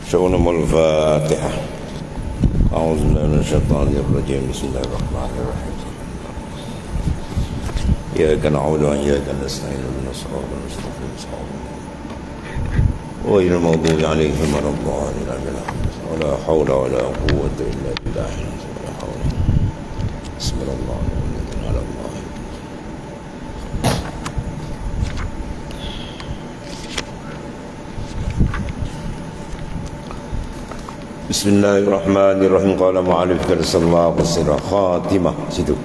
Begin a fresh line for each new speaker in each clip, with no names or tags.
شؤونهم الفاتحة. أعوذ بالله من الشيطان الرجيم. بسم الله الرحمن الرحيم. إياك نعبد وإياك نستعين اهدنا الصراط المستقيم غير المغضوب عليهم ولا الضالين ولا حول ولا قوة إلا بالله. ولا حول. بسم الله على الله. Bismillahirrahmanirrahim. Qala mu'alif sallallahu alaihi wasallam khatimah situ.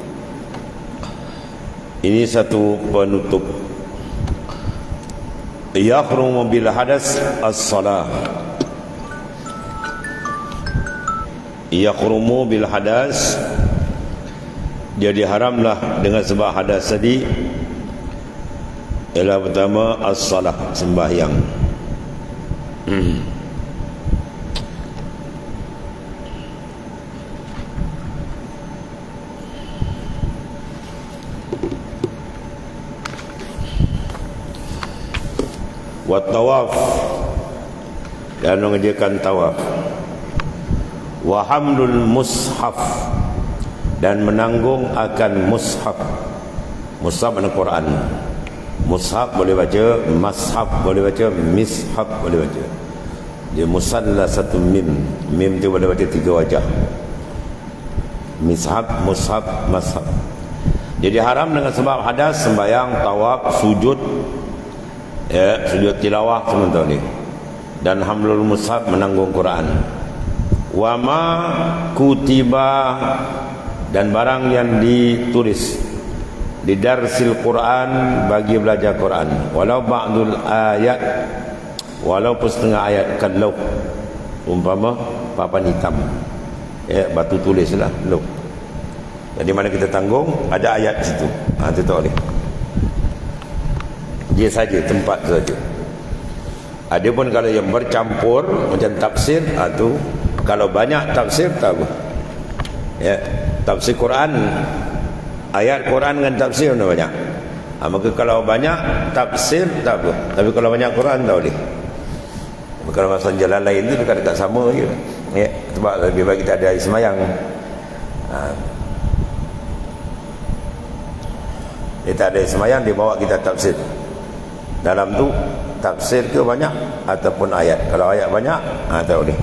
Ini satu penutup. Yakhrumu bil hadas as-salah. Yakhrumu bil hadas, jadi haramlah dengan sebab hadas tadi. Ialah pertama as-salah, sembahyang. Wa tawaf, dan mengerjakan tawaf. Wa hamlul mushaf, dan menanggung akan mushaf. Mushaf makna Quran. Mushaf boleh baca, mashaf boleh baca, mishaf boleh baca. Dia musallasatu mim. Mim tu boleh baca tiga wajah. Mishaf, mushaf, mashaf. Jadi haram dengan sebab hadas, sembahyang, tawaf, sujud, sujud tilawah sementara ni, dan hamlul mushaf, menanggung Quran. Wa ma kutiba, dan barang yang ditulis di darsil Quran, bagi belajar Quran, walau ba'dul ayat, walaupun setengah ayat, kalau umpama papan hitam, batu tulis lah, loh. Jadi mana kita tanggung, ada ayat situ, itu tak boleh. Dia saja, tempat saja. Ada pun kalau yang bercampur macam tafsir, tu kalau banyak tafsir tak apa. Tafsir Quran, ayat Quran dengan tafsir mana banyak. Maka kalau banyak tafsir tak apa. Tapi kalau banyak Quran tak boleh. Kalau masa jalan lain tu dekat-dekat sama je. Sebab lebih baik kita ada semayang. Dia tak ada semayang, dia bawa kita tafsir. Dalam tu tafsir ke banyak ataupun ayat. Kalau ayat banyak, tak boleh.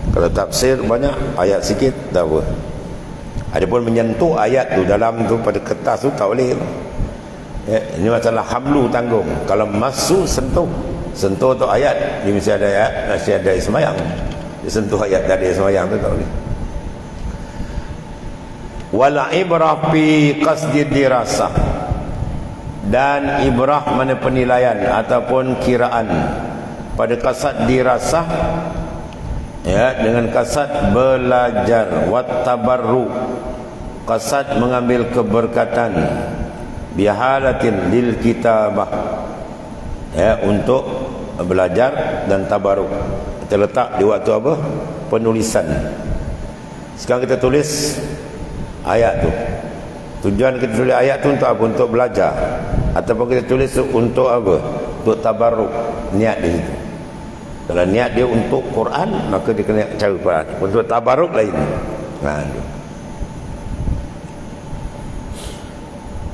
Kalau tafsir banyak, ayat sikit, tak apa. Adapun menyentuh ayat tu dalam tu pada kertas tu tak boleh. Ini masalah hamlu, tanggung. Kalau masuk sentuh tu ayat, dia mesti ada ayat, mesti ada semayang. Dia sentuh ayat dari semayang tu tak boleh. Wala ibrah fi qasdi dirasah, dan ibrah mana penilaian ataupun kiraan pada kasat dirasah, dengan kasat belajar, wat tabarru, kasat mengambil keberkatan, bihalatin lil kitabah, untuk belajar dan tabarruk, terletak di waktu apa? Penulisan. Sekarang kita tulis ayat tu. Tujuan kita tulis ayat tu untuk apa? Untuk belajar. Ataupun kita tulis untuk apa? Untuk tabarruk. Niat di situ. Kalau niat dia untuk Quran, maka dia kena cara Quran. Untuk tabarruk lain.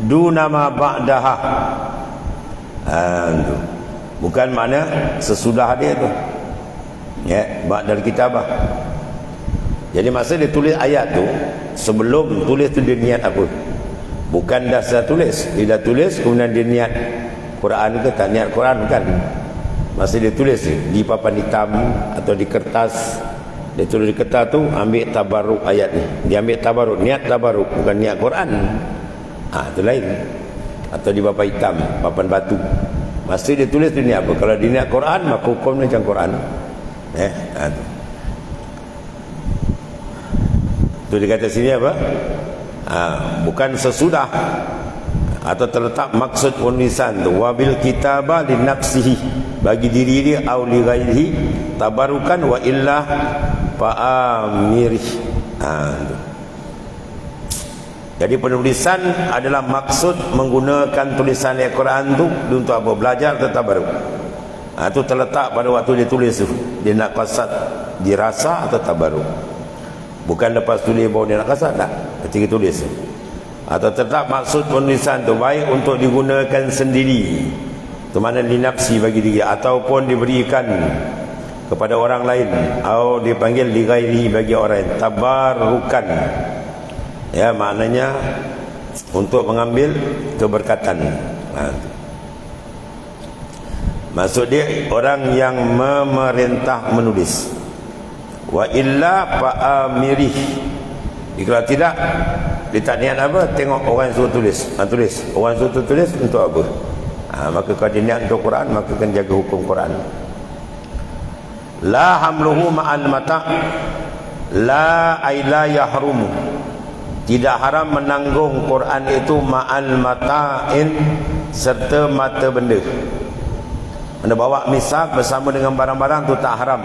Duna ma ba'daha. Bukan makna sesudah dia tu. Ba'dal kitabah. Jadi masa dia tulis ayat tu, sebelum tulis tu dia niat apa? Bukan dah saya tulis. Dia dah tulis kemudian dia niat Quran ke tak niat Quran, bukan. Masa dia tulis di papan hitam atau di kertas, dia tulis di kertas tu, ambil tabarruk ayat ni. Dia ambil tabarruk, niat tabarruk, bukan niat Quran. Itu lain. Atau di papan hitam, papan batu. Masa dia tulis dia niat apa? Kalau dia niat Quran, maka hukum macam Quran. Tu dia kata sini apa? Bukan sesudah atau terletak maksud penulisan tu. Wabil kitabah li nafsihi, bagi diri dia, au li ghairihi tabarukan, wa illa fa'amirih. Jadi penulisan adalah maksud menggunakan tulisan Al-Quran tu untuk apa? Belajar atau tabaruk. Itu terletak pada waktu dia tulis tu. Dia nak qasad dirasa atau tabaruk. Bukan lepas tulis baru dia nak qasad, tak. Ketika tulis tu. Atau tetap maksud penulisan tu baik untuk digunakan sendiri, tu mana linafsi bagi diri, ataupun diberikan kepada orang lain, atau dipanggil lighairi bagi orang lain, tabarukan. Ya, maknanya untuk mengambil keberkatan. Maksud dia orang yang memerintah menulis. Wa illa fa'amirih. Kalau tidak, dia tak niat apa, tengok orang suruh tulis, tulis. Orang suruh tulis untuk apa? Maka kalau dia niat untuk Quran, maka akan jaga hukum Quran. La hamluhu ma'al mata' la ayla yahrumu. Tidak haram menanggung Quran itu ma'al mata'in, serta mata benda. Anda bawa misab bersama dengan barang-barang tu tak haram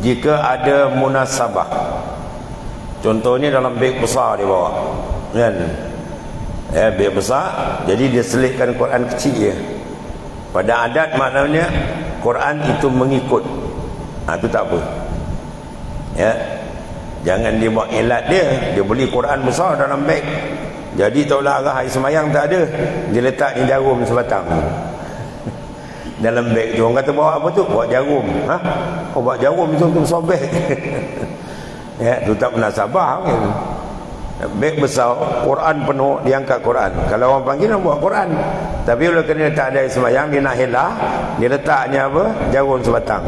jika ada munasabah. Contohnya dalam beg besar dia bawa, kan? Beg besar, jadi dia selitkan Quran kecil je. Pada adat maknanya Quran itu mengikut. Itu tak apa. Ya. Jangan dia buat elat dia beli Quran besar dalam beg. Jadi taulah arah hari semayang tak ada, dia letak ni jarum sebatang dalam beg tu. Orang kata bawa apa tu? Bawa jarum. Bawa jarum itu untuk sobek. Ya, tu tak pernah sabar kan? Beg besar, Quran penuh, dia angkat Quran. Kalau orang panggil, orang buat Quran. Tapi bila kena tak ada sembahyang, dia nak helah, dia letaknya apa? Jarum sebatang.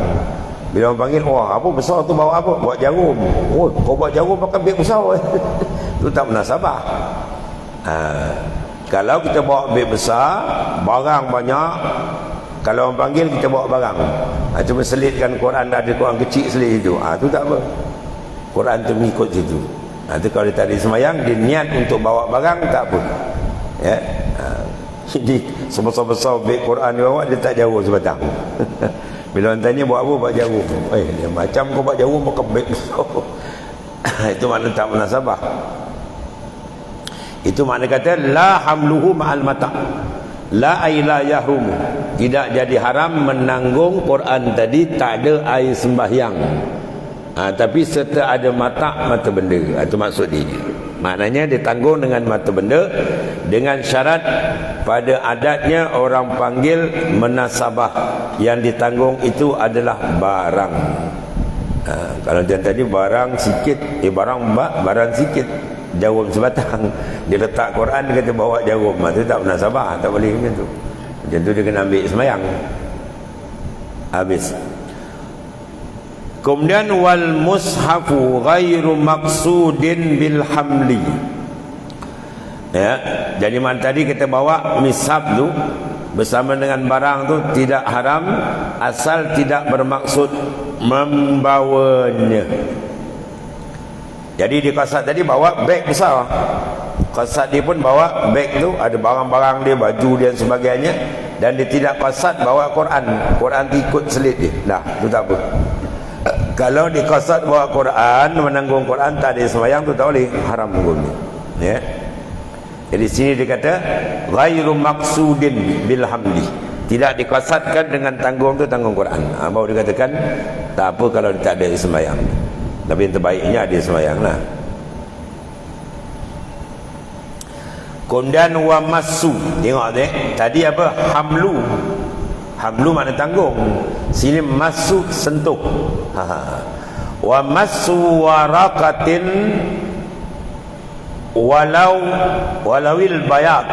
Bila orang panggil, wah apa besar tu, bawa apa? Bawa jarum. Oh, kau bawa jarum pakai beg besar. Tu tak pernah sabar. Kalau kita bawa beg besar, barang banyak, kalau orang panggil kita bawa barang, cuma selitkan Quran, ada Quran kecil selit itu, tu tak apa. Quran tu mengikut situ. Tu kalau dia tak ada semayang, dia niat untuk bawa barang, tak apa. Ya. Jadi sebesar-besar beg Quran dia bawa, dia tak jarum sebatang. Bila orang tanya buat apa, buat jarum. Dia macam kau buat jarum pakai beg besar. Itu makna tak pernah sabar. Itu makna kata la hamluhu ma'al mata' la ayla yahrumu. Tidak jadi haram menanggung Quran tadi, tak ada air sembahyang, tapi serta ada mata benda. Itu maksud dia. Maknanya ditanggung dengan mata benda, dengan syarat pada adatnya orang panggil menasabah, yang ditanggung itu adalah barang. Kalau dia tadi barang sikit, barang sikit, jarum sebatang, dia letak Quran, dia kata bawa jarum, itu tak menasabah, tak boleh macam tu. Macam tu dia kena ambil semayang. Habis. Kemudian wal mushafu ghairu maqsudin bil hamli. Ya, jadi mana tadi kita bawa mishaf tu bersama dengan barang tu tidak haram asal tidak bermaksud membawanya. Jadi di qasad tadi bawa beg besar. Qasad dia pun bawa beg tu, ada barang-barang dia, baju dia dan sebagainya, dan dia tidak qasad bawa Quran. Quran ikut selit dia. Dah, tu tak apa. Kalau di qasad bawa Quran, menanggung Quran, tak ada sembahyang, tu tak boleh, haram guna. Ya. Jadi sini dia kata ghairu maqsudin bil hamli. Tidak dikasadkan dengan tanggung tu tanggung Quran. Baru dikatakan tak apa kalau dia tak ada sembahyang. Tapi yang terbaiknya ada sembahyang lah. Kemudian wa masu. Tengok tadi apa? Hamlu. Hamlu makna tanggung. Sini masu, sentuh. Wa masu waraqatin walawil bayat.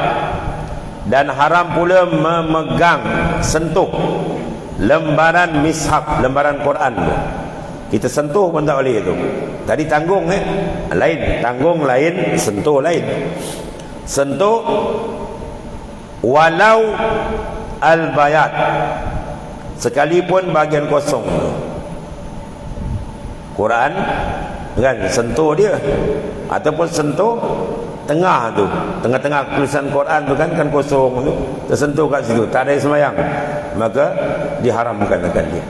Dan haram pula memegang, sentuh lembaran mishaf, lembaran Quran. Kita sentuh pun tak boleh itu. Tadi tanggung lain, tanggung lain, sentuh lain. Sentuh walau al-bayat, sekalipun bahagian kosong Quran, kan, sentuh dia. Ataupun sentuh tengah tu, tengah-tengah tulisan Quran tu kan kosong tu, tersentuh kat situ, tak ada sembahyang, maka diharamkan akan dia.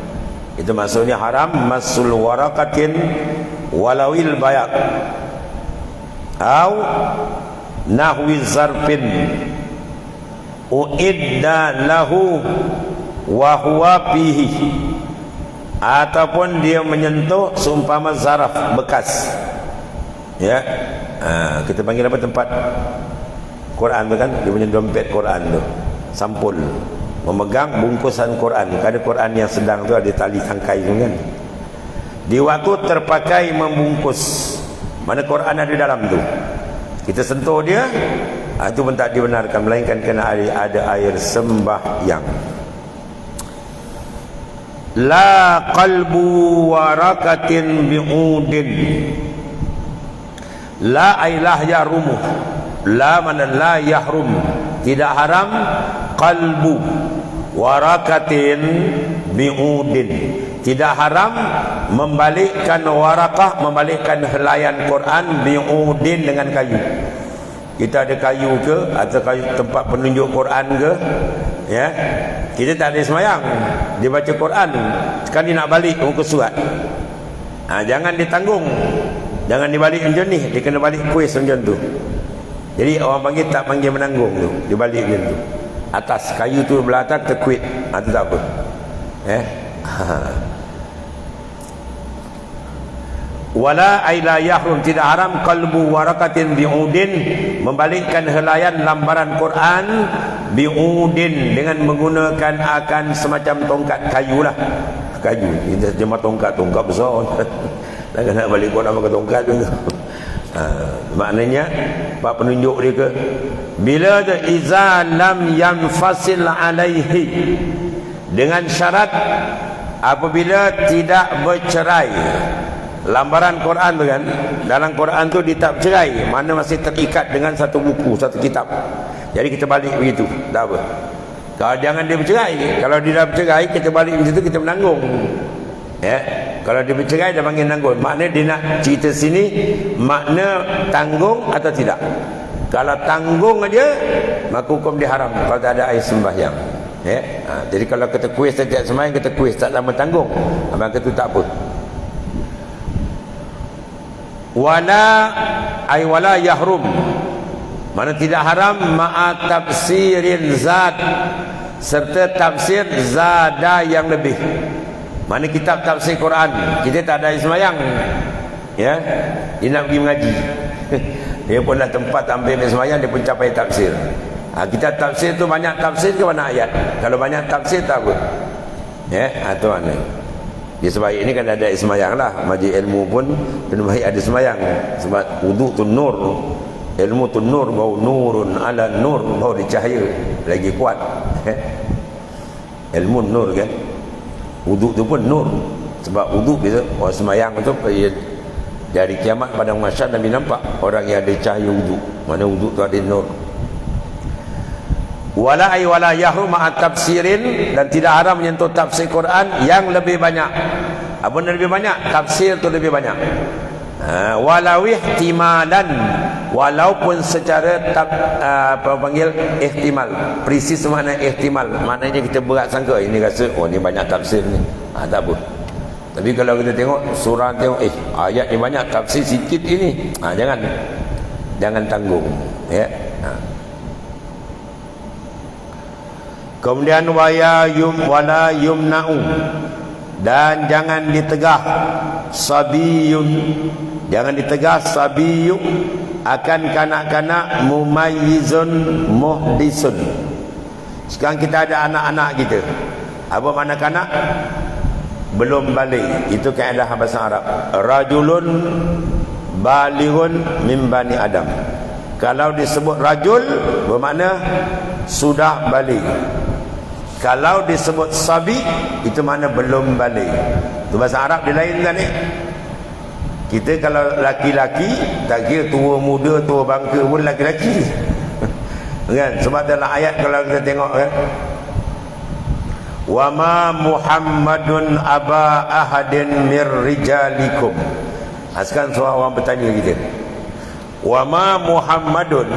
Itu maksudnya haram masul waraqatin walawil bayat au nahwi zarfin uidda lahu wa huwa fihi, ataupun dia menyentuh seumpama zaraf bekas, ya. Kita panggil apa tempat Quran tu kan, dia punya dompet Quran tu, sampul, memegang bungkusan Quran. Ada Quran yang sedang tu ada tali tangkai tu kan, di waktu terpakai membungkus, mana Quran ada dalam tu, kita sentuh dia, itu pun tak dibenarkan, melainkan kena ada air sembahyang. La qalbu warakatin bi'udin, la ailah yarumu, la mana la yahrum, tidak haram, qalbu warakatin bi'udin, tidak haram membalikkan warakah, membalikkan helaian Quran bi'udin, dengan kayu. Kita ada kayu ke, atau kayu tempat penunjuk Quran ke, ya, kita tak ada semayang, dia baca Quran, sekali nak balik muka surat, jangan ditanggung, jangan dibalik macam ni, dia kena balik kuis macam tu. Jadi orang panggil tak panggil menanggung tu, dia balik macam tu, atas kayu tu belah atas terkuit, itu tak apa, wala aila yahrum, tidak haram qalbu warakatin bi'udin, membalikkan helaian lambaran Quran bi'udin, dengan menggunakan akan semacam tongkat kayu lah, kayu, kita jemah tongkat besar tak nak balik Quran pakai tongkat tu. Maknanya pak penunjuk dia ke, bila tu iza lam yanfasil alaihi, dengan syarat apabila tidak bercerai. Lambaran Quran tu kan, dalam Quran tu dia tak bercerai, mana masih terikat dengan satu buku, satu kitab. Jadi kita balik begitu, tak apa. Kalau jangan dia bercerai, kalau dia dah bercerai, kita balik begitu, kita menanggung, ya. Kalau dia bercerai, dia panggil nanggung. Makna dia nak cerita sini, makna tanggung atau tidak. Kalau tanggung aja, maka hukum dia haram kalau tak ada air sembahyang, ya. Jadi kalau kita kuis setiap sembahyang, kita kuis tak lama tanggung, maka itu tak apa. Wala ay wala yahrum, mana tidak haram ma'a tafsirin zat, serta tafsir zada yang lebih. Mana kitab tafsir Quran, kita tak ada semayang, ya, dia nak pergi mengaji dia pun dah tempat ambil semayang, dia pun capai tafsir. Kitab tafsir tu banyak tafsir ke banyak ayat? Kalau banyak tafsir tak apa, ya, itu mana dia sebaik ini kan ada semayang lah. Majlis ilmu pun lebih baik ada semayang, sebab wudu tu nur, ilmu tu nur, bau nurun ala nur, bau dicahaya lagi kuat. Ilmu nur kan, wudu tu pun nur, sebab wudu bisa orang semayang tu dari kiamat pada masyarakat Nabi nampak orang yang ada cahaya wudu, mana wudu tu ada nur. Wala ay wala yahrum ma'a tafsirin, dan tidak haram menyentuh tafsir Quran yang lebih banyak. Apa yang lebih banyak? Tafsir tu lebih banyak. Walau ihtimalan, walaupun secara apa panggil ihtimal, persis makna ihtimal, maknanya kita berat sangka ini rasa ni banyak tafsir ni, tak apa. Tapi kalau kita tengok surah, tengok ayat ni banyak, tafsir sikit ini, jangan tanggung, ya. Kemudian wala yumna'u, dan jangan ditegah sabiyun, jangan ditegah sabiyu akan kanak-kanak mumayyizun muhdisun. Sekarang kita ada anak-anak kita, apa makna kanak? Belum balik, itu kaedah bahasa Arab. Rajulun balighun min bani Adam. Kalau disebut rajul, bermakna sudah balik. Kalau disebut sabi, itu makna belum balik. Itu bahasa Arab dia lain kan ni. Kita kalau laki-laki, tak kira tua muda, tua bangka pun laki-laki. Kan? Sebab dalam ayat kalau kita tengok kan, wa ma Muhammadun aba ahadin mir rijalikum. Sekarang seorang orang bertanya kita, wa ma Muhammadun,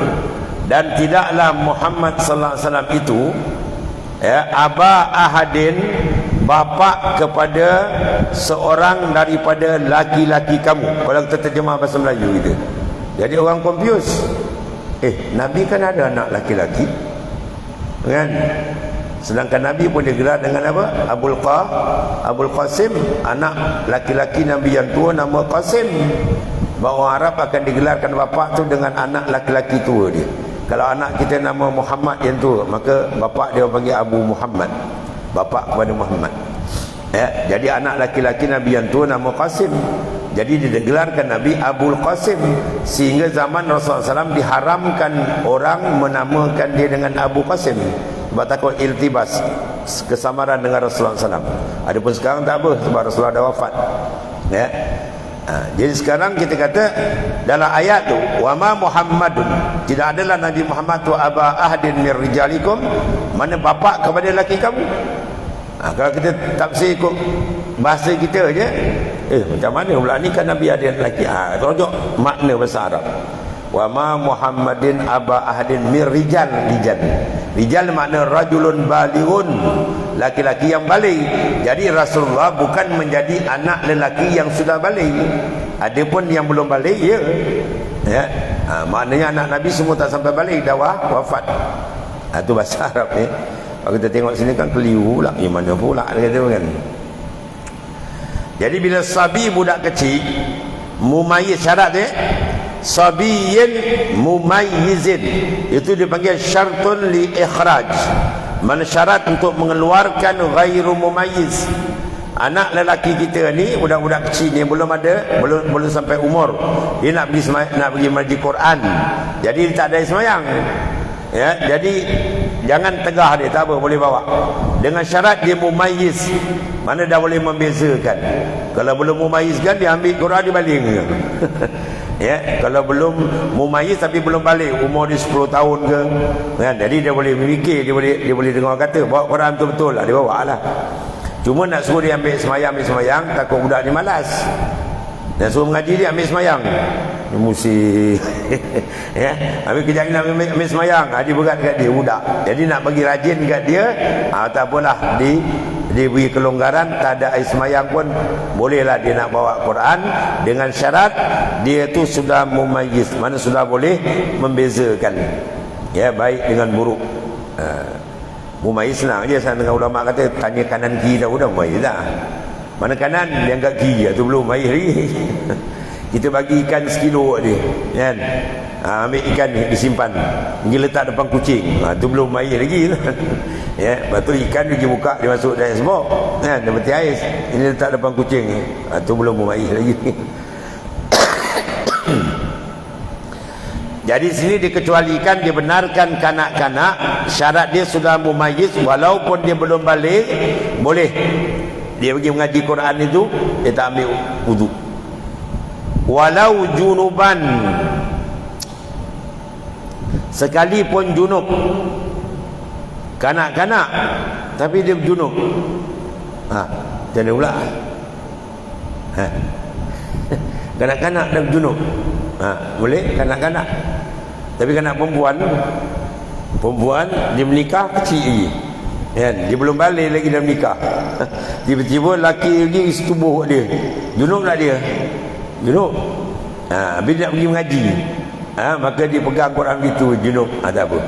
dan tidaklah Muhammad sallallahu alaihi wasallam itu, ya, aba ahadin, bapa kepada seorang daripada laki-laki kamu. Kalau kita terjemah bahasa Melayu kita, jadi orang confuse. Nabi kan ada anak laki-laki kan, Sedangkan Nabi pun digelar dengan apa? Abul Qasim, anak laki-laki Nabi yang tua nama Qasim. Bahawa Arab akan digelarkan bapa tu dengan anak laki-laki tua dia. Kalau anak kita nama Muhammad yang tua, maka bapa dia panggil Abu Muhammad, bapa kepada Muhammad. Jadi anak laki-laki Nabi yang tua nama Qasim. Jadi digelarkan Nabi Abul Qasim, sehingga zaman Rasulullah SAW diharamkan orang menamakan dia dengan Abu Qasim sebab takut iltibas, kesamaran dengan Rasulullah SAW. Adapun sekarang tak apa sebab Rasulullah dah wafat. Jadi sekarang kita kata dalam ayat tu, wa ma Muhammadun, tidak adalah Nabi Muhammad tu aba ahdin mir rijalikum, mana bapa kepada lelaki kamu. Kalau kita tafsir ikut bahasa kita je, macam mana pula ni, kan Nabi ada lelaki. Rujuk makna bahasa Arab. Wa ma Muhammadin aba ahdin mir rijal. Rijal makna rajulun balighun, laki-laki yang balik. Jadi Rasulullah bukan menjadi anak lelaki yang sudah balik. Adapun yang belum balik, maknanya anak Nabi semua tak sampai balik, dah wafat. Itu bahasa Arab ni. Kalau kita tengok sini kan keliru pula, yang mana pula dia kata kan. Jadi bila sabi, budak kecil, mumayyiz, syarat dia sabiyin mumayyizin, itu dipanggil syartun li ikhraj, mana syarat untuk mengeluarkan ghairu mumayyiz. Anak lelaki kita ni, budak-budak kecil ni belum sampai umur, dia nak pergi majlis Quran, jadi dia tak ada semayang. Jadi jangan tegah dia, tak apa, boleh bawa dengan syarat dia mumayyiz, mana dah boleh membezakan. Kalau belum mumayyizkan, dia ambil Quran, dia baling. Kalau belum mumayyiz tapi belum balik, umur dia 10 tahun ke, jadi dia boleh memikir, dia boleh dengar kata, bawa Quran betul-betul lah, dia bawa lah. Cuma nak suruh dia ambil semayang, takut budak ni malas. Dan suruh mengaji dia ambil semayang, dia musik. Ambil kejap ni nak ambil semayang, dia berat kat dia budak. Jadi nak bagi rajin kat dia, tak apalah, dia beri kelonggaran, tak ada air semayang pun bolehlah dia nak bawa Quran, dengan syarat dia tu sudah mumayyiz, mana sudah boleh membezakan baik dengan buruk. Mumayyiz senang je. Saya dengar ulama kata, tanya kanan kiri dah, udah mumayyiz dah. Mana kanan dia angkat kiri, tu belum mumayyiz lagi. Kita bagi ikan sekilo dia, kan? Ambil ikan ni disimpan, dia letak depan kucing, tu belum mumayyiz lagi. Lepas tu ikan dia buka, dia masuk dalam sebok, kan? Dia mati air, ini letak depan kucing, tu belum mumayyiz lagi. Jadi sini dikecualikan, dibenarkan kanak-kanak, syarat dia sudah mumayyiz, walaupun dia belum balik, boleh dia pergi mengaji Quran itu, dia tak ambil wudu. Walau junuban, sekalipun junub, kanak-kanak tapi dia junub, macam mana pula? Kanak-kanak dan junub, boleh kanak-kanak. Tapi kanak perempuan dia menikah kecil lagi, kan? Dia belum balik lagi dalam nikah. Tiba-tiba laki lagi isi tubuh dia, junub lah dia, junub. Habis dia nak pergi mengaji, maka dia pegang Quran itu, junub, tak apa.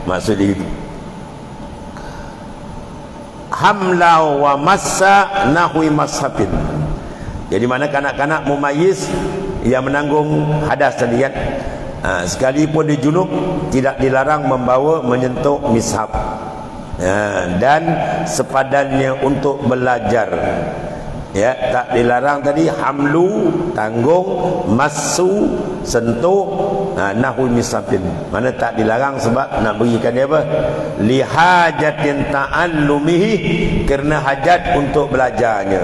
Maksud dia itu. Hamla wa massa nahwi mashafin. Jadi mana kanak-kanak mumayyiz yang menanggung hadas tadi, kan? Sekalipun dia junub, tidak dilarang membawa menyentuh mishaf, dan sepadannya untuk belajar, tak dilarang tadi. Hamlu tanggung, massu sentuh, nahwi mishafin, mana tak dilarang sebab nak berikan dia apa, lihajatin ta'allumihi, kerana hajat untuk belajarnya.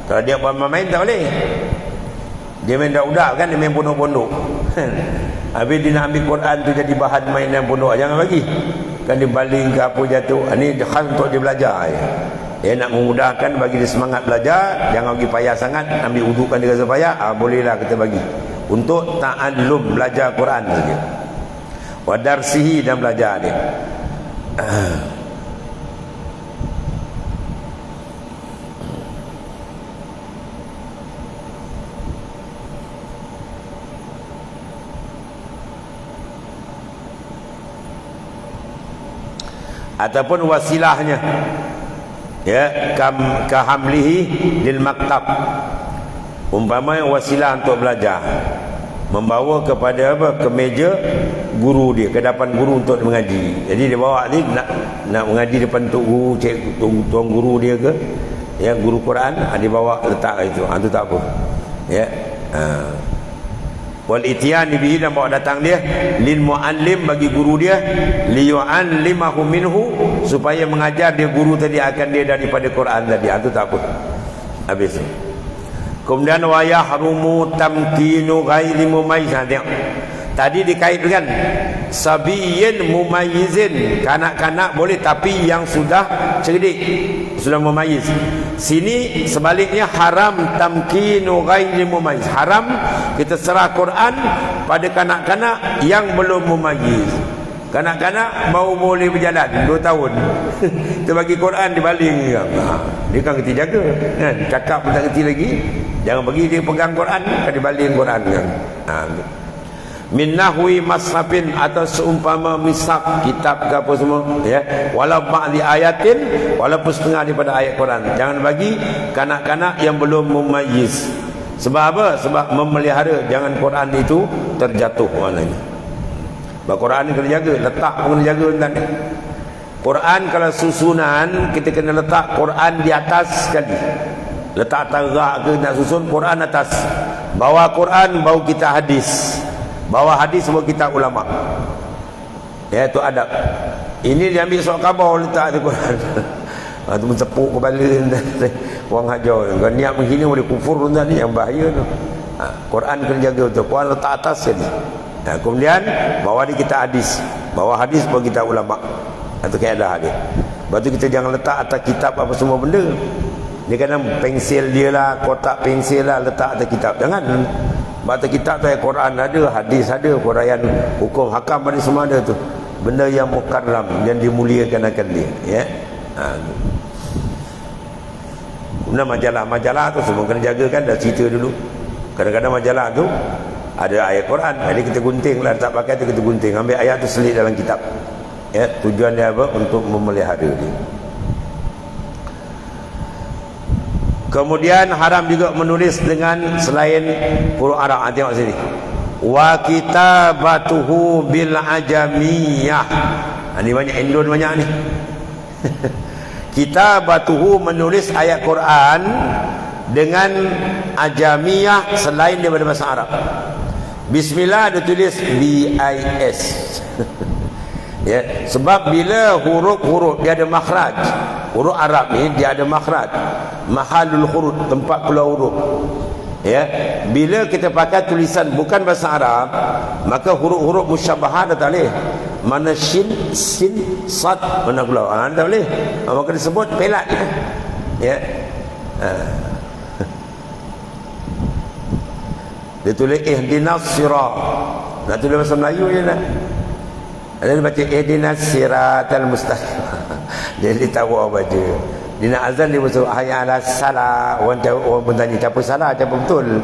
Kalau dia main tak boleh. Dia main budak kan, dia main pondok-pondok. Habis dia nak ambil Quran tu jadi bahan mainan pondok, jangan bagi. Kan dia baling ke apa jatuh. Ini khas untuk dia belajar. Dia nak memudahkan, bagi dia semangat belajar, jangan bagi payah sangat. Ambil wudu kan dia rasa payah, bolehlah kita bagi. Untuk ta'allum, belajar Quran saja. Wa darsihi, dan belajar dia. ataupun wasilahnya, ya, kahamlihi lil maktab, umpama wasilah untuk belajar, membawa kepada apa, ke meja guru dia, ke depan guru untuk mengaji. Jadi dia bawa ni nak mengaji depan tok guru, tuan guru dia ke, ya, guru Quran, dia bawa letak itu. Itu tak apa, ya. Wal itiyani bihi, dan bawa datang dia lil muallim, bagi guru dia, li yu'allimahu minhu, supaya mengajar dia guru tadi akan dia daripada Quran tadi. Itu tak apa. Habis. Kemudian wa yahrumu tamkinu ghairi mumayyiz. Tengok. Tadi dikaitkan sabiyyin mumayyizin, kanak-kanak boleh, tapi yang sudah cerdik, sudah mumayyiz. Sini sebaliknya, haram tamkinu ghairi mumayyiz. Haram kita serah Quran pada kanak-kanak yang belum mumayyiz. Kanak-kanak baru boleh berjalan 2 tahun. Kita bagi Quran dibaling dia. Dia kan kerti jaga, kan? Cakap pun tak kerti lagi. Jangan bagi dia pegang Quran, kan dibaling Quran kan. Min nahwi mashafin, atau seumpama mishaf, kitab ke apa semua, ya, walau ba'di ayatin, walaupun setengah daripada ayat Quran. Jangan bagi kanak-kanak yang belum mumayyiz. Sebab apa? Sebab memelihara jangan Quran itu terjatuh maknanya. Sebab Quran ni kena jaga, letak pun kena jaga tuan. Quran kalau susunan, kita kena letak Quran di atas sekali. Letak tarak ke nak susun, Quran atas. Bawa Quran, bawa kita hadis. Bawa hadis, bawa kita ulama. Ya, itu adab. Ini dia ambil surat khabar, letak di Quran. Itu mencepuk kepala orang hajar. Kalau niat menghina boleh kufur tuan ni, yang bahaya tu. Quran kena jaga betul. Quran letak atas sekali. Kemudian bawa di kita hadis. Bawa hadis, bawa kita ulama. Itu kaedah dia. Lepas tu kita jangan letak atas kitab apa semua benda. Dia kadang pensil dia lah, kotak pensil lah, letak atas kitab. Jangan. Baca kitab tu, Quran ada, hadis ada, huraian hukum hakam ada, semua ada tu. Benda yang mukarram, yang dimuliakan akan dia, ya. Kemudian majalah tu semua kena jaga kan, dah cerita dulu. Kadang-kadang majalah tu ada ayat Quran, jadi kita gunting lah, tak pakai tu kita gunting, ambil ayat tu selit dalam kitab. Ya, tujuan dia apa? Untuk memelihara dia. Kemudian haram juga menulis dengan selain huruf Arab. Tengok sini. Wa kitabatuhu bil ajamiyah. Ini banyak Indon banyak ni. Kitabatuhu, menulis ayat Quran dengan ajamiyah selain daripada bahasa Arab. Bismillah ditulis BIS. Ya, sebab bila huruf-huruf dia ada makhraj. Huruf Arab ni dia ada makhraj. Mahalul huruf, tempat keluar huruf. Ya, bila kita pakai tulisan bukan bahasa Arab, maka huruf-huruf musyabahah dah tak boleh. Mana shin, sin, sad, mana keluar. Tak boleh. Maka disebut pelat. Ya. Dia tulis ihdinas sirat. Nak tulis bahasa Melayu je lah. Ada dia baca ihdinas siratal mustaqim. Dia tahu apa baca. Dia nak azan, dia bersuruh hayya ala salah. Orang pun tanya siapa salah, siapa betul.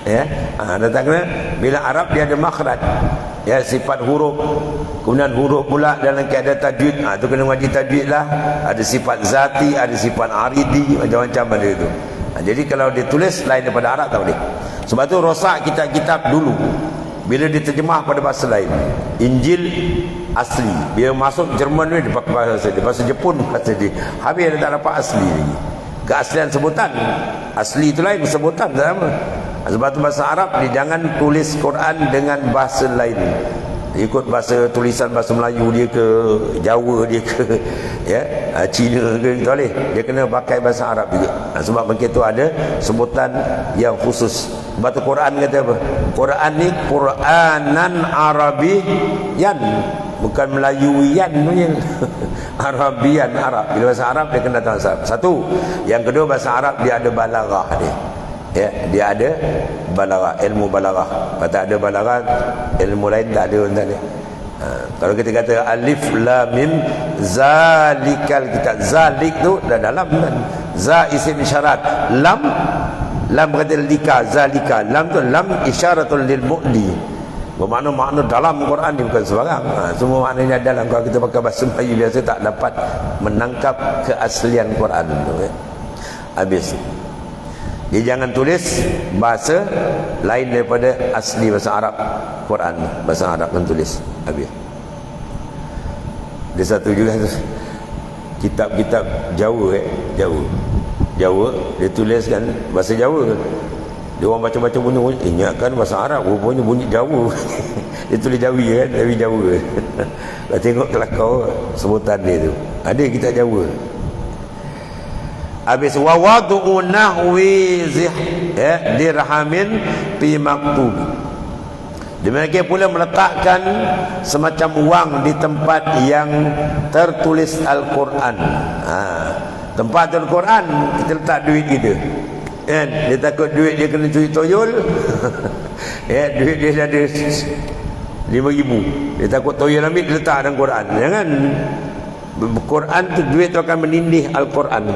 Ya, datang kena. Bila Arab dia ada makhraj, ya, sifat huruf. Kemudian huruf pula dalam keadaan tajwid. Tu kena ngaji tajwid lah. Ada sifat zati, ada sifat aridi, macam-macam ada itu. Jadi kalau dia tulis lain daripada Arab tak boleh. Sebab tu rosak kitab-kitab dulu bila diterjemah pada bahasa lain. Injil asli, bila masuk Jerman ni dia pakai bahasa dia, bahasa Jepun bahasa dia, habis dia tak dapat asli lagi. Keaslian sebutan, asli itu lain, sebutan tak sama. Sebab tu bahasa Arab dia jangan tulis Quran dengan bahasa lain, ikut bahasa tulisan bahasa Melayu dia ke, Jawa dia ke, ya, Cina ke, tak boleh. Dia kena pakai bahasa Arab juga. Sebab begitu ada sebutan yang khusus. Sebab tu Quran kata apa? Quran ni Quranan Arabiyan, bukan Melayuian punya. Arabian, Arab. Bila bahasa Arab dia kena datang satu. Yang kedua, bahasa Arab dia ada balaghah dia. Ya, dia ada balaghah, ilmu balaghah. Kalau tak ada balaghah, ilmu lain tak ada untuk dia. Kalau kita kata alif lam mim zalikal kitab, zalik tu dah dalam kan. Za isim isyarat, lam berkata lika, zalika. Lam tu lam isyaratul lil mu'li. Bermakna makna dalam Quran ni bukan sebarang. Semua maknanya dalam. Kalau kita pakai bahasa Melayu biasa tak dapat menangkap keaslian Quran tu. Habis. Dia jangan tulis bahasa lain daripada asli bahasa Arab Quran. Bahasa Arab kan tulis. Habis. Dia satu juga kitab-kitab Jawa Jawa dia tuliskan bahasa Jawa. Dia orang baca-baca bunyi ingatkan bahasa Arab, rupanya bunyi Jawa. Dia tulis Jawi kan, tapi Jawa. Kalau tengok kelakar sebutan dia tu. Ada kitab Jawa. Habis wa wadu'u nahwi dirhamin fi maktub. Demikian pula meletakkan semacam wang di tempat yang tertulis Al-Quran. Tempat Al-Quran kita letak duit kita. Kan? Dia takut duit dia kena cuci toyol. Duit dia ada 5,000. Dia takut toyol ambil dia letak dalam Quran. Jangan. Quran tu duit tu akan menindih Al-Quran.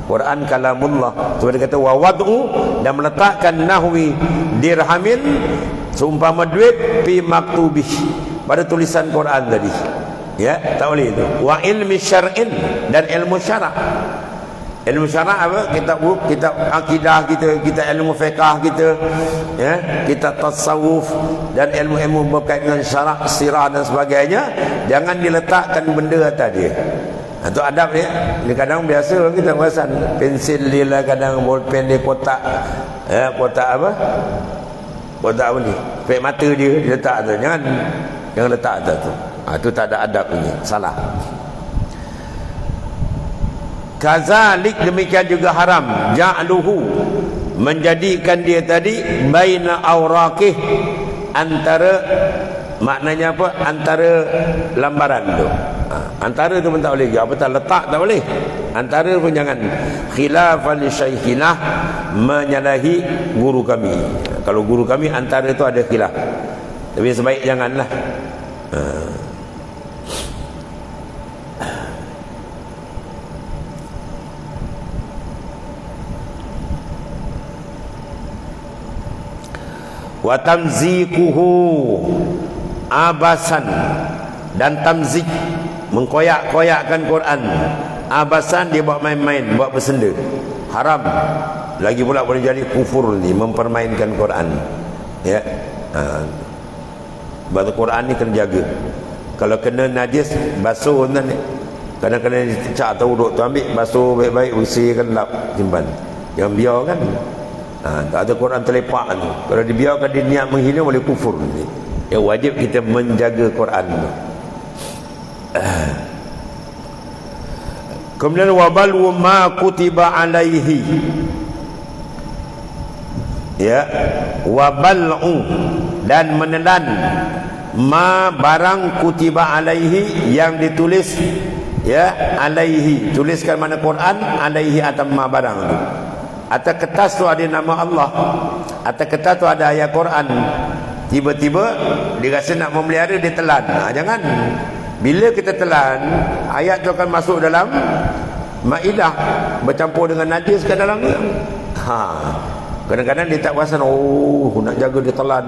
Quran kalamullah. Sebab dia kata wa wad'u, dan meletakkan nahwi dirhamin seumpama duit fi maktubih, pada tulisan Quran tadi. Ya, tak boleh itu. Wa ilmi syar'in, dan ilmu syarak. Ilmu syarak apa? Kitab akidah kita, kita ilmu fiqh kita, ya, kita tasawuf dan ilmu-ilmu berkaitan dengan syarak, sirah dan sebagainya, jangan diletakkan benda atas dia. Itu adab dia. Dia kadang biasa kita perasan pensil dia lah, kadang bolpen dia kotak, kotak apa? Kotak apa ni? Pek mata dia letak tu. Jangan letak atas tu. Itu tak ada adab ni. Salah. Kazalik, demikian juga haram ja'luhu, menjadikan dia tadi baina awraqih, antara, maknanya apa? Antara lambaran tu. Antara tu pun tak boleh. Apa tak letak tak boleh. Antara pun jangan. Khilafan syaikhina, menyalahi guru kami. Kalau guru kami antara tu ada khilaf. Tapi sebaik janganlah. Wa tamzikuhu abasan, dan tamzik, mengkoyak-koyakkan Quran. Abasan, dia buat main-main, buat bersenda. Haram. Lagi pula boleh jadi kufur ni, mempermainkan Quran. Ya. Baca Quran ni kena jaga. Kalau kena najis, basuh nanti. Kadang-kadang dicak atau uduk tu, ambil basuh baik-baik, bersihkan, lap, simpan. Jangan biarkan. Tak ada Quran terlepak tu. Kalau dibiarkan dia niat menghina, boleh kufur nanti. Ya, wajib kita menjaga Quran tu. Kemudian wabalu ma kutiba alaihi, ya, wabalu, dan menelan ma barang kutiba alaihi, yang ditulis, ya, alaihi, tuliskan mana Quran, alaihi atas ma barang tu. Atas kertas tu ada nama Allah, atas kertas tu ada ayat Quran. Tiba-tiba dia rasa nak memelihara, dia telan. Jangan. Bila kita telan, ayat tu akan masuk dalam Maidah, bercampur dengan najis ke dalam dia. Kadang-kadang dia tak perasan, nak jaga dia telan,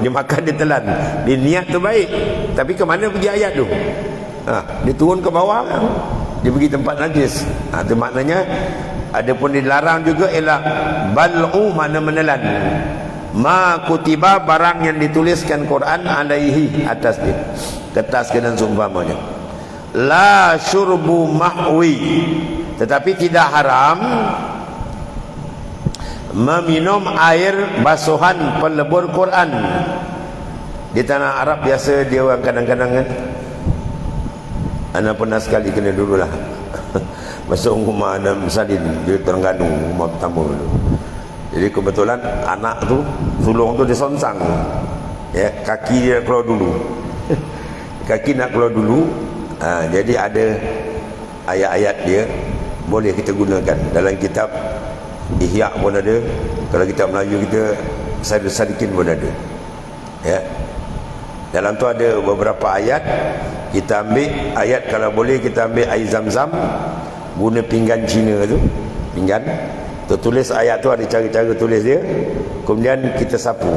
dia makan dia telan. Dia niat tu baik, tapi ke mana pergi ayat tu? Dia turun ke bawah kan? Dia pergi tempat najis. Itu maknanya. Adapun dilarang juga ialah bal'u, makna menelan. Ma kutiba, barang yang dituliskan Quran alaihi, atas dia, kertas dan seumpamanya. La syurbu mahwi, tetapi tidak haram meminum air basuhan pelebur Quran. Di tanah Arab biasa dia orang kadang-kadang kan, anak pernah sekali kena dululah masuk rumah Adam Salin di Terengganu, rumah pertama tu. Jadi kebetulan anak tu, sulung tu dia songsang, ya, kaki dia keluar dulu. Kaki nak keluar dulu. Jadi ada ayat-ayat dia boleh kita gunakan. Dalam kitab Ihya pun ada, kalau kitab Melayu kita Sadikin pun ada, ya. Dalam tu ada beberapa ayat. Kita ambil ayat, kalau boleh kita ambil air zam-zam, guna pinggan Cina tu, pinggan tertulis ayat tu, ada cara-cara tulis dia, kemudian kita sapu.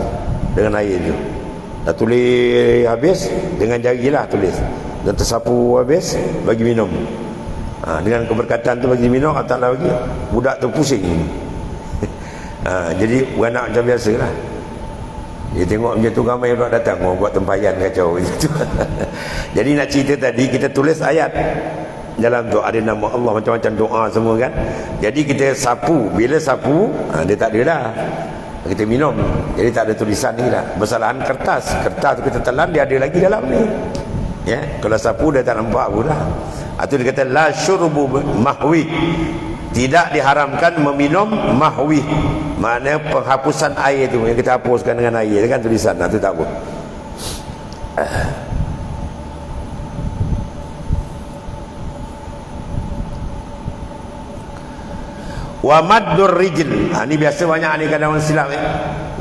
dengan air tu. Dah tulis habis, dengan jarilah tulis. Dan tersapu habis, bagi minum. Dengan keberkatan tu bagi minum, Allah Ta'ala bagi. Budak tu pusing. Jadi beranak macam biasa lah. Dia tengok macam tu ramai orang datang, mau buat tempayan kacau gitu. Jadi nak cerita tadi, kita tulis ayat dalam tu ada nama Allah, macam-macam doa semua kan. Jadi kita sapu, bila sapu dia tak ada dah, kita minum, jadi tak ada tulisan ni dah. Bersalahan kertas tu kita telan, dia ada lagi dalam ni ya. Kalau sapu dia tak nampak pun dah. Itu dia kata la syurbu mahwi, tidak diharamkan meminum mahwi, maknanya penghapusan air tu, yang kita hapuskan dengan air kan tulisan, itu tak apa. Wa maddur rijl, ni biasa banyak ni kadang orang silap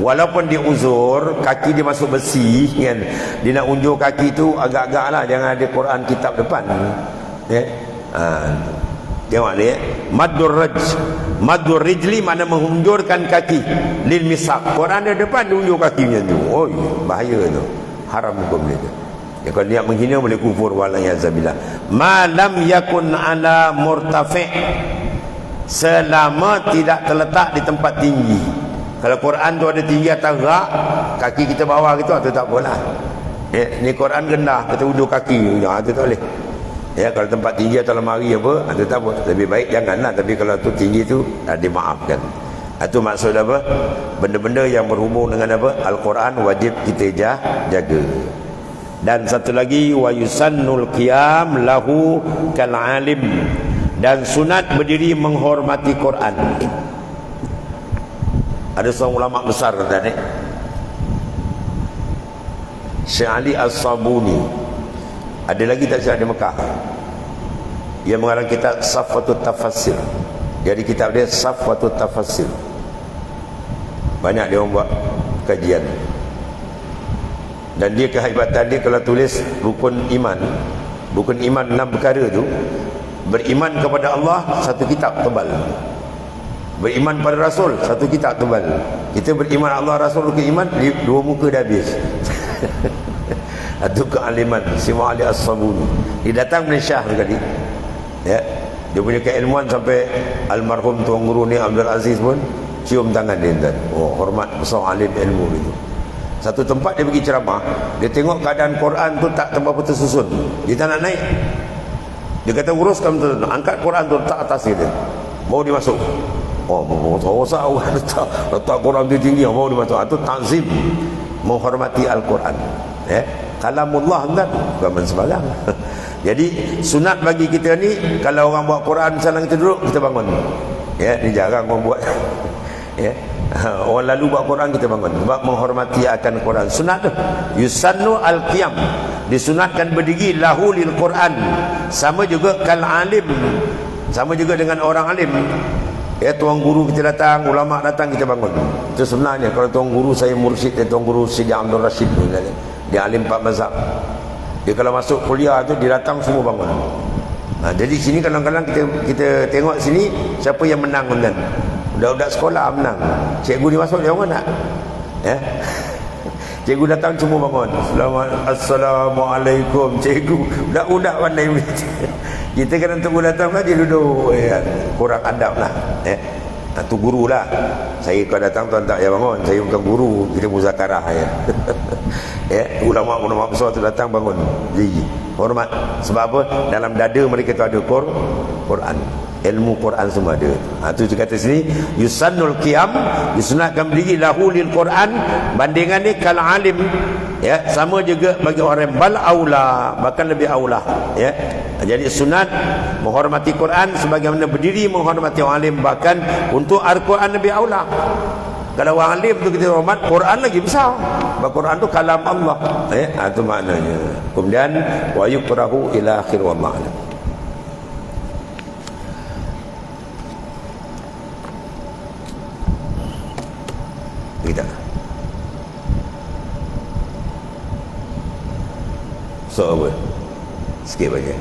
walaupun dia uzur, kaki dia masuk besi kan, dia nak unjur kaki tu agak-agak lah, jangan ada Quran kitab depan ya. Tengok ni maddur rijli makna mengunjurkan kaki, lil misaq, Quran dia depan dia unjur kaki macam tu, oi bahaya tu, haram hukum dia tu. Ya, kalau niat menghina boleh kufur, walayazabillah. Ma lam yakun ala murtafi', selama tidak terletak di tempat tinggi. Kalau Quran tu ada tinggi atas rak, kaki kita bawah gitu, tu tak boleh. Ni Quran rendah, kita undur kaki, tu tak boleh. Ya, kalau tempat tinggi atau lemari apa, itu tak apa. Lebih baik janganlah. Tapi kalau tu tinggi tu, dimaafkan. Itu maksud apa? Benda-benda yang berhubung dengan apa? Al-Quran wajib kita jaga. Dan satu lagi, wa yusannul qiyam lahu kal alim, dan sunat berdiri menghormati Quran. Ada seorang ulama besar tadi, Syekh Ali As-Sabuni, ada lagi tak silap di Mekah, dia mengarang kitab Safwatut Tafasir. Jadi kitab dia Safwatut Tafasir, banyak dia buat kajian. Dan dia kehebatan dia kalau tulis rukun iman 6 perkara tu, beriman kepada Allah satu kitab tebal, beriman pada Rasul satu kitab tebal. Kita beriman Allah Rasul ke iman, 2 muka dah habis. Itu kealiman Syekh Ali As-Sabuni. Dia datang Malaysia sekali ya, dia punya keilmuan sampai almarhum tuan guru ni Abdul Aziz pun cium tangan dia dan hormat besar alim ilmu itu. Satu tempat dia pergi ceramah, dia tengok keadaan Quran tu tak terlalu tersusun, dia tak nak naik. Dia kata uruskan tu, angkat Quran tu letak atas dia, mau dia masuk. Terasa orang letak Quran tu tinggi, mau dia masuk. Itu ta'zim, menghormati Al-Quran ya. Kalamullah kan, bukan sembarang. Jadi sunat bagi kita ni, kalau orang buat Quran misalnya kita duduk, kita bangun ya. Ni jarang orang buat ya. Orang lalu buat Quran, kita bangun sebab menghormati akan Quran. Sunat tu yusannu al-qiyam, disunatkan berdiri lahu lil Quran, sama juga kal alim, sama juga dengan orang alim ya. Tuan guru kita datang, ulama datang, kita bangun. Itu sebenarnya kalau tuan guru saya mursyid, tuan guru Sidi Abdul Rashid, dia alim 4 mazhab. Dia kalau masuk kuliah tu, dia datang semua bangun. Jadi sini kadang-kadang kita tengok sini siapa yang menang kan. Budak-budak sekolah menang. Cikgu dia masuk, dia orang nak ya. Cikgu datang semua bangun. Assalamualaikum cikgu. Budak-budak pandai begitu. Kita kadang tunggu datang lah, dia duduk ya. Kurang adab lah ya. Tu guru lah. Saya kalau datang tuan tak payah bangun, saya bukan guru, kita muzakarah ya. Ya, ulama-ulama besar tu datang bangun, jadi hormat. Sebab apa? Dalam dada mereka tu ada Quran, ilmu Quran semua ada. Tu dia kata sini yusannul qiyam, disunatkan berdiri lahu lil Quran, bandingan ni kal alim ya, sama juga bagi orang bal aula, bahkan lebih aula ya. Jadi sunat menghormati Quran sebagaimana berdiri menghormati orang alim, bahkan untuk Al-Quran lebih aula. Kalau orang alim tu kita hormat, Quran lagi besar. Sebab Quran tu kalam Allah itu maknanya. Kemudian wa yukrahu ila akhir wallahu a'lam. Kita so apa sikit aja.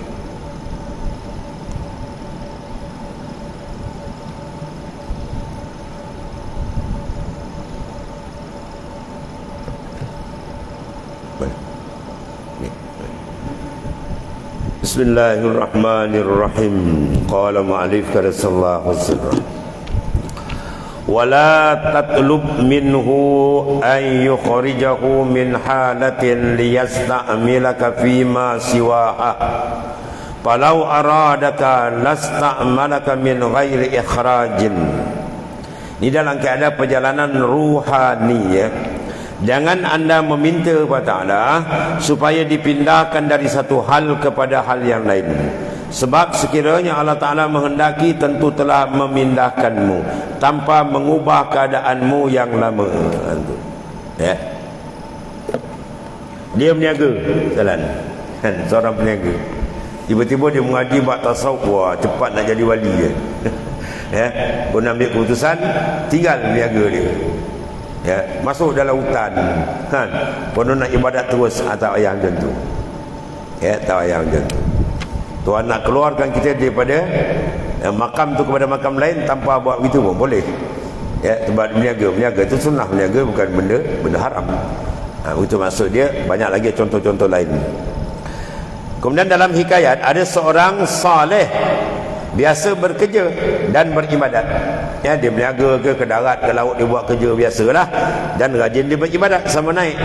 Bismillahirrahmanirrahim. Qala mu'alif sallallahu alaihi wasallam, wala tatlub minhu an yukhrijahu min halatin liyasta'milaka fima siwaha falau aradaka lasta'malaka min ghairi ikhrajin. Ini dalam keadaan perjalanan ruhani, ya. Jangan anda meminta kepada Ta'ala supaya dipindahkan dari satu hal kepada hal yang lain. Sebab sekiranya Allah Ta'ala menghendaki, tentu telah memindahkanmu tanpa mengubah keadaanmu yang lama. Ya. Dia berniaga jalan, kan, seorang berniaga. Tiba-tiba dia mengaji bab tasawuf, wah, cepat nak jadi wali je. Ya, pun ambil keputusan tinggal berniaga dia. Ya, masuk dalam hutan, kan, pun nak ibadat terus, tak payah macam tu. Ya, tak payah macam tu. Tuhan nak keluarkan kita daripada makam tu kepada makam lain tanpa buat begitu pun boleh. Ya, sebab berniaga itu sunnah, berniaga bukan benda haram. Itu maksud dia. Banyak lagi contoh-contoh lain. Kemudian dalam hikayat ada seorang saleh, biasa bekerja dan beribadat. Ya, dia berniaga ke darat ke laut, dia buat kerja biasalah, dan rajin dia beribadat sama naik.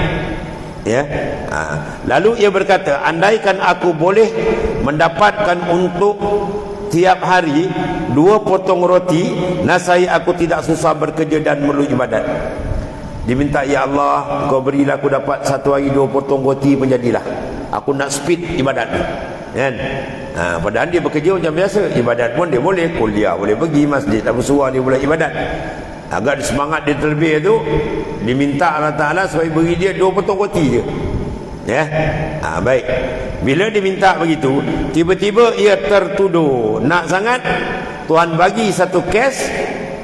Ya. Lalu ia berkata, andaikan aku boleh mendapatkan untuk tiap hari 2 potong roti, nasaya aku tidak susah bekerja dan perlu ibadat. Diminta, ya Allah, kau berilah aku dapat satu hari 2 potong roti pun jadilah. Aku nak speed ibadat ni, kan? Padahal dia bekerja macam biasa, ibadat pun dia boleh, kuliah boleh pergi, masjid Abu Surah dia boleh ibadat. Agar semangat dia terlebih tu, diminta Allah Ta'ala supaya beri dia 2 potong roti je. Ya. Baik. Bila diminta begitu, tiba-tiba ia tertuduh nak sangat. Tuhan bagi satu kes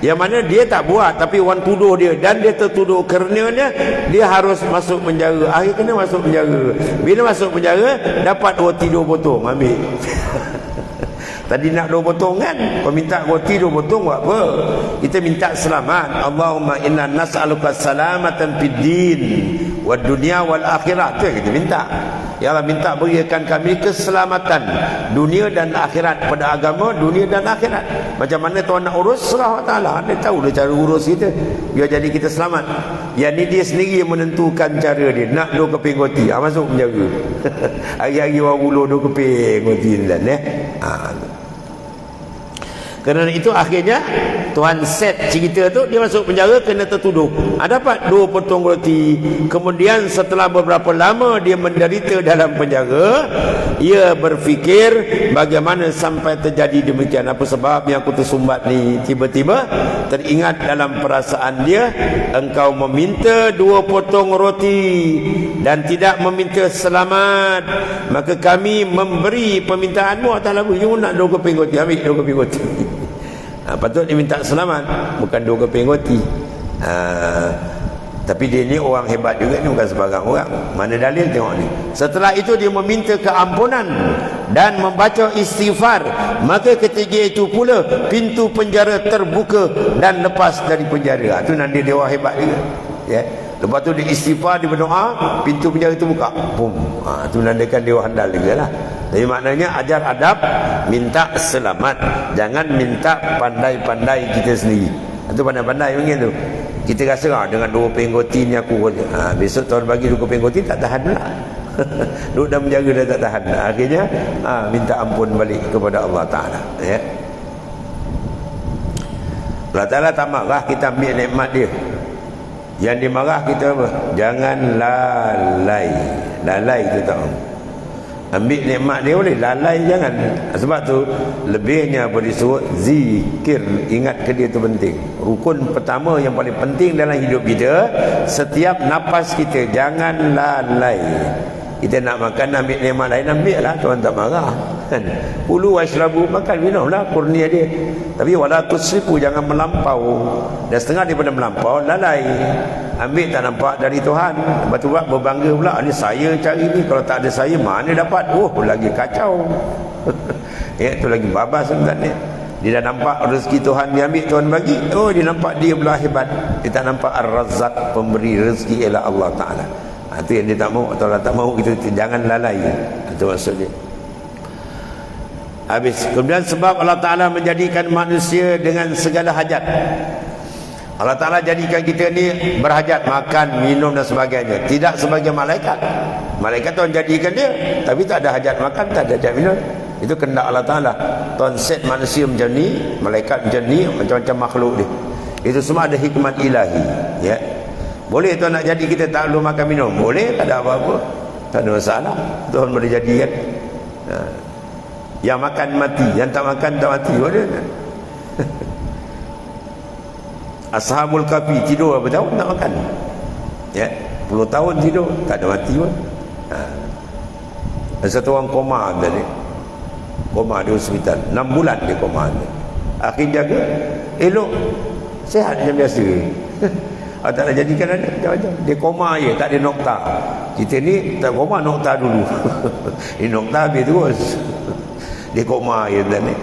yang mana dia tak buat, tapi orang tuduh dia, dan dia tertuduh karenanya dia harus masuk penjara. Akhirnya kena masuk penjara. Bila masuk penjara, dapat roti 2 potong, ambil. Tadi nak 2 potong, kan, kau minta roti 2 potong, buat apa? Kita minta selamat. Allahumma inna nas'aluka salamatan fid din wad dunya wal akhirah. Itu yang kita minta. Ya Allah, minta berikan kami keselamatan dunia dan akhirat, pada agama, dunia dan akhirat. Macam mana Tuhan nak urus, serah Allah Ta'ala. Dia tahu dia cara urus kita, biar jadi kita selamat. Yang ni dia sendiri yang menentukan cara dia. Nak 2 keping roti, masuk penjara. Hari-hari orang ulu 2 keping roti dan, ya. Kerana itu akhirnya Tuhan set cerita tu, dia masuk penjara kena tertuduh. Dapat 2 potong roti. Kemudian setelah beberapa lama dia menderita dalam penjara, ia berfikir bagaimana sampai terjadi demikian, apa sebab yang aku tersumbat ni. Tiba-tiba teringat dalam perasaan dia, engkau meminta 2 potong roti dan tidak meminta selamat, maka kami memberi permintaanmu. Atas lagu you nak 2 keping roti, ambil 2 keping roti. Patut dia minta selamat, bukan 2 keping roti. Tapi dia ni orang hebat juga ni, bukan sebarang orang. Mana dalil, tengok ni. Setelah itu dia meminta keampunan dan membaca istighfar, maka ketika itu pula pintu penjara terbuka dan lepas dari penjara. Itu nanti dia orang hebat juga, ya. Lepas tu dia istighfar, dia berdoa, pintu penjara itu buka, boom. Itu nandakan dia handal juga lah. Jadi maknanya ajar adab, minta selamat, jangan minta pandai-pandai kita sendiri. Itu pandai-pandai mungkin tu. Kita rasa dengan 2 keping roti ni aku besok Tuhan bagi 2 keping roti, tak tahan pula. Duduk dalam penjara dah tak tahan. Akhirnya minta ampun balik kepada Allah Ta'ala, ya. Allah Ta'ala tak marah kita ambil nikmat dia. Yang dimarah kita apa? Jangan lalai. Lalai tu tak. Ambil nikmat dia boleh, lalai jangan. Sebab tu lebihnya boleh disebut zikir. Ingat ke dia tu penting. Rukun pertama yang paling penting dalam hidup kita, setiap napas kita jangan lalai. Kita nak makan, ambil nikmat lain, ambil lah, Tuhan tak marah, kan? Kulu washrabu, makan minumlah, kurnia dia. Tapi wala tusrifu, jangan melampau. Dan setengah daripada melampau, lalai. Ambil tak nampak dari Tuhan. Lepas tu berbangga pula, ni saya cari ni, kalau tak ada saya mana dapat. Lagi kacau. Ya, tu lagi babas kan ni. Dia dah nampak rezeki Tuhan dia ambil, Tuhan bagi. Dia nampak dia pula hebat. Dia tak nampak Ar-Razzaq, pemberi rezeki ialah Allah Ta'ala. Itu yang dia tak mahu, atau Allah tak mahu kita jangan lalai. Itu maksud dia. Habis. Kemudian sebab Allah Ta'ala menjadikan manusia dengan segala hajat. Allah Ta'ala jadikan kita ni berhajat, makan, minum dan sebagainya. Tidak sebagai malaikat. Malaikat Tuhan jadikan dia, tapi tak ada hajat makan, tak ada hajat minum. Itu kehendak Allah Ta'ala. Tuhan set manusia macam ni, malaikat macam ni, macam-macam makhluk dia. Itu semua ada hikmat ilahi. Ya. Boleh Tuhan nak jadi kita tak perlu makan minum? Boleh, tak ada apa-apa. Tak ada masalah. Tuhan boleh jadikan. Yang makan mati, yang tak makan tak mati. Boleh kan? Ashabul Kahfi tidur berapa tahun tak makan, ya, 10 tahun tidur tak ada mati pun. Ada satu orang koma tadi, koma di hospital 6 bulan dia koma. Akhir jaga elok sihat macam biasa. Tak nak jadikan ada macam-macam. Dia koma je, tak ada nokta. Kita ni tak koma, nokta dulu. Ini nokta habis terus. Dia koma je tadi.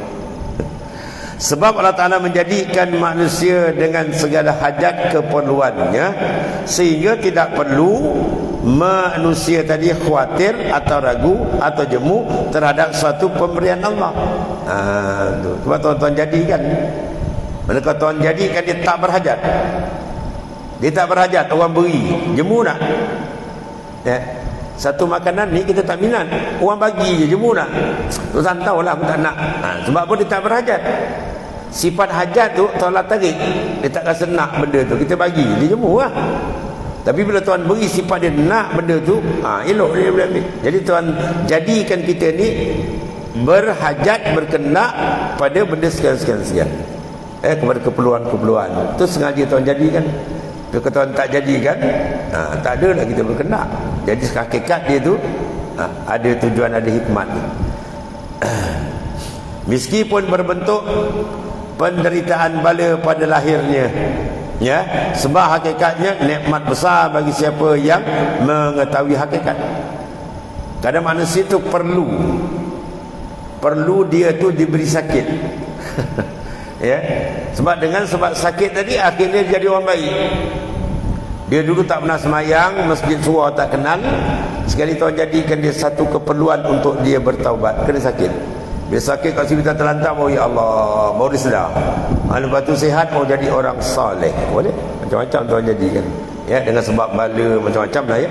Sebab Allah Ta'ala menjadikan manusia dengan segala hajat keperluannya, sehingga tidak perlu manusia tadi khawatir atau ragu atau jemu terhadap suatu pemberian Allah. Sebab Tuan-tuan jadikan, manakala Tuhan jadikan dia tak berhajat. Dia tak berhajat, orang beri, jemu nak, ya. Satu makanan ni kita tak minat, orang bagi je, jemu nak. Tuan tahulah aku tak nak. Sebab apa? Dia tak berhajat. Sifat hajat tu Tuhan tarik. Dia tak rasa nak benda tu, kita bagi, dia jemu lah. Tapi bila Tuhan beri sifat dia nak benda tu, elok dia boleh ambil. Jadi Tuhan jadikan kita ni berhajat, berkenak pada benda sekian-sekian, kepada keperluan-keperluan. Itu sengaja Tuhan jadikan. Kalau Tuhan tak jadikan, tak ada lah kita berkenak. Jadi hakikat dia tu ada tujuan, ada hikmat. Meskipun berbentuk penderitaan bala pada lahirnya, ya, sebab hakikatnya nikmat besar bagi siapa yang mengetahui hakikat. Kadang manusia tu perlu dia tu diberi sakit. Ya, sebab sakit tadi akhirnya jadi orang baik. Dia dulu tak pernah semayang, masjid surau tak kenal. Sekali Tuhan jadikan dia satu keperluan untuk dia bertaubat. Kena sakit. Dia sakit kat sini terlantar, mau ya Allah, baru dia sedar. Lepas tu sihat, mau jadi orang soleh. Boleh? Macam-macam Tuhan jadikan. Ya, dengan sebab bala macam-macam lah ya.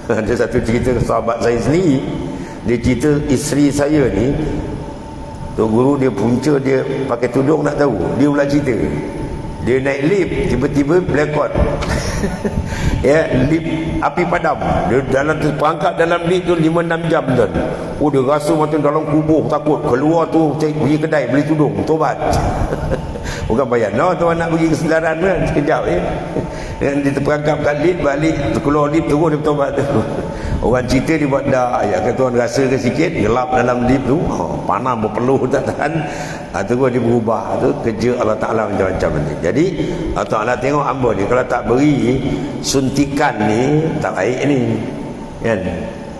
Ada satu cerita sahabat saya sendiri. Dia cerita isteri saya ni, tu guru dia punca dia pakai tudung nak tahu. Dia pula cerita, dia naik lift, tiba-tiba blackout. Ya, lift api padam. Dia dalam terperangkap dalam lift tu 5-6 jam tuan. Dia rasa macam dalam kubur, takut. Keluar tu pergi kedai beli tudung, tobat. Bukan bayar. Tuan nak pergi kesedaran kan sekejap ya. Dan dia terperangkap kat lift, balik keluar lift terus dia bertobat tu. Orang cerita dia buat dah ayat ke Tuhan rasa ke sikit gelap dalam lift tu, panah berpeluh tak tahan, terus dia berubah. Tu kerja Allah Ta'ala macam-macam ni. Jadi Allah Ta'ala tengok hamba ni, kalau tak beri suntikan ni tak baik ni kan.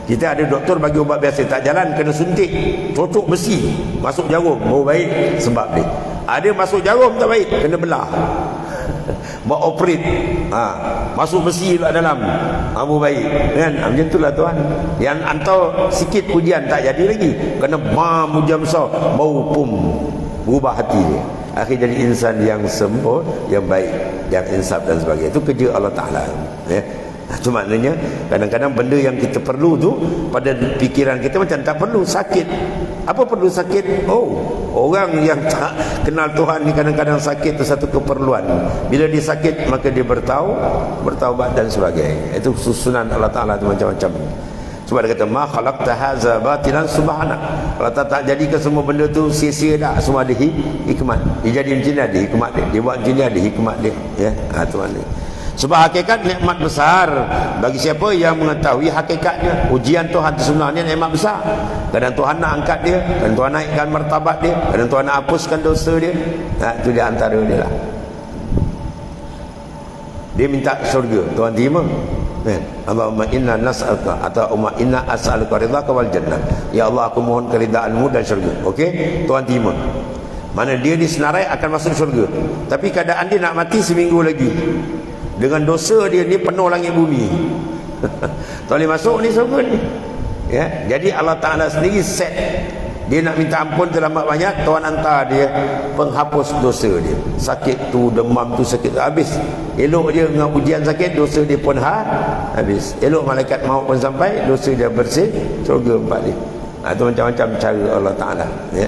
Kita ada doktor bagi ubat biasa tak jalan, kena suntik, cocok besi masuk jarum baru baik sebab dia. Ada masuk jarum tak baik, kena belah. Buat operate, masuk besi pula dalam, baru baik kan. Macam itulah Tuhan. Yang hantar sikit ujian tak jadi lagi, kena ujian besar baru berubah hati dia, akhir jadi insan yang sempurna, yang baik, yang insaf dan sebagainya. Itu kerja Allah Ta'ala ya. Itu maknanya kadang-kadang benda yang kita perlu tu pada fikiran kita macam tak perlu. Sakit, apa perlu sakit? Orang yang tak kenal Tuhan ni kadang-kadang sakit tu satu keperluan. Bila dia sakit maka dia bertaubat dan sebagainya. Itu susunan Allah Ta'ala tu macam-macam. Sebab dia kata ma khalaqta hadza batilan subhanak. Allah tak jadikan semua benda tu sia-sia dah. Semua ada hikmat. Dia jadi macam ni ada hikmat dia. Dia buat macam ni ada hikmat dia ya. Tu maknanya. Sebab hakikat nikmat besar bagi siapa yang mengetahui hakikatnya. Ujian Tuhan sebenarnya nikmat besar. Kadang Tuhan nak angkat dia, kadang Tuhan naikkan martabat dia, kadang Tuhan nak hapuskan dosa dia. Itu di antara dia lah. Dia minta surga, Tuhan terima. Allahumma inna nas'aluka atau umma inna as'aluka ridhaka wal jannah. Ya Allah, aku mohon keridaan-Mu dan syurga. Okey, Tuhan terima. Mana dia disenarai akan masuk syurga. Tapi keadaan dia nak mati seminggu lagi. Dengan dosa dia ni penuh langit bumi. Tak boleh masuk ni syurga ni. Ya, jadi Allah Ta'ala sendiri set Dia nak minta ampun terlambat banyak, Tuhan hantar dia penghapus dosa dia. Sakit tu, demam tu, sakit tu habis. Elok dia dengan ujian sakit, dosa dia pun habis. Elok malaikat maut pun sampai, dosa dia bersih, syurga balik. Itu macam-macam cara Allah Ta'ala, ya.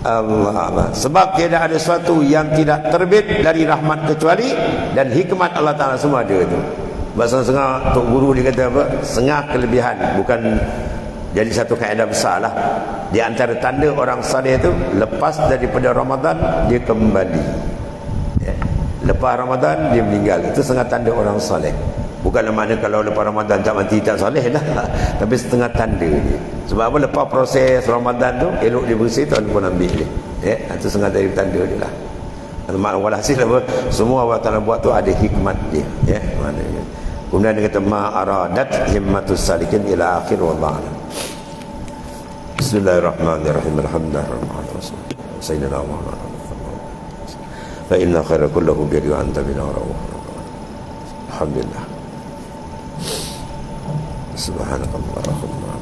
Allah. Sebab tidak ada sesuatu yang tidak terbit dari rahmat kecuali, dan hikmat Allah Ta'ala semua ada itu. Bahasa setengah Tok Guru dia kata apa? Setengah kelebihan, bukan jadi satu kaedah besar lah. Di antara tanda orang saleh itu, lepas daripada Ramadan dia kembali, ya. Lepas Ramadan dia meninggal. Itu setengah tanda orang saleh. Bukanlah makna kalau lepas Ramadan tak mati tak saleh dah. Tapi setengah tanda dia. Sebab apa? Lepas proses Ramadan tu elok dia bersih, Tuhan pun ambil dia, ya. Itu setengah dari tanda dia lah. Walhasil apa? Semua Allah Ta'ala buat tu ada hikmat dia, ya. Maknanya kemudian dia kata ma'aradat himmatus salikin ila akhir wallahu a'lam. Bismillahirrahmanirrahim. Alhamdulillah. Sayyidina Muhammad. Fa inna khaira kullahu bi anta bina rawah. Alhamdulillah. Subhanallah.